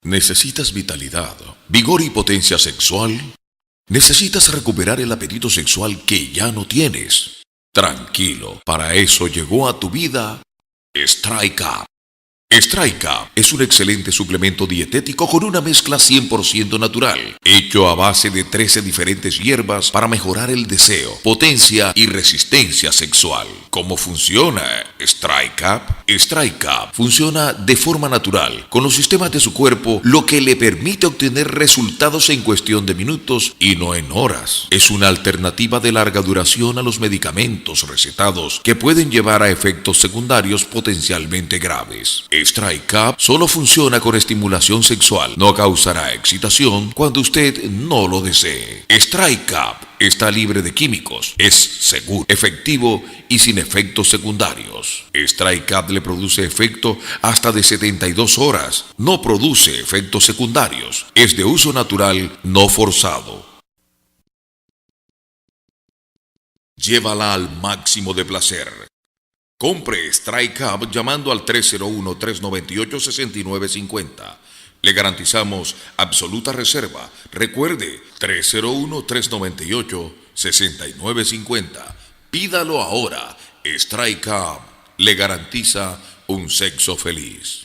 ¿Necesitas vitalidad, vigor y potencia sexual? ¿Necesitas recuperar el apetito sexual que ya no tienes? Tranquilo, para eso llegó a tu vida Strike Up. Strike Up es un excelente suplemento dietético con una mezcla 100% natural, hecho a base de 13 diferentes hierbas para mejorar el deseo, potencia y resistencia sexual. ¿Cómo funciona Strike Up? Strike Up funciona de forma natural con los sistemas de su cuerpo, lo que le permite obtener resultados en cuestión de minutos y no en horas. Es una alternativa de larga duración a los medicamentos recetados que pueden llevar a efectos secundarios potencialmente graves. Strike Up solo funciona con estimulación sexual, no causará excitación cuando usted no lo desee. Strike Up está libre de químicos, es seguro, efectivo y sin efectos secundarios. Strike Up le produce efecto hasta de 72 horas, no produce efectos secundarios, es de uso natural, no forzado. Llévala al máximo de placer. Compre Strike Up llamando al 301-398-6950. Le garantizamos absoluta reserva. Recuerde, 301-398-6950. Pídalo ahora. Strike Up le garantiza un sexo feliz.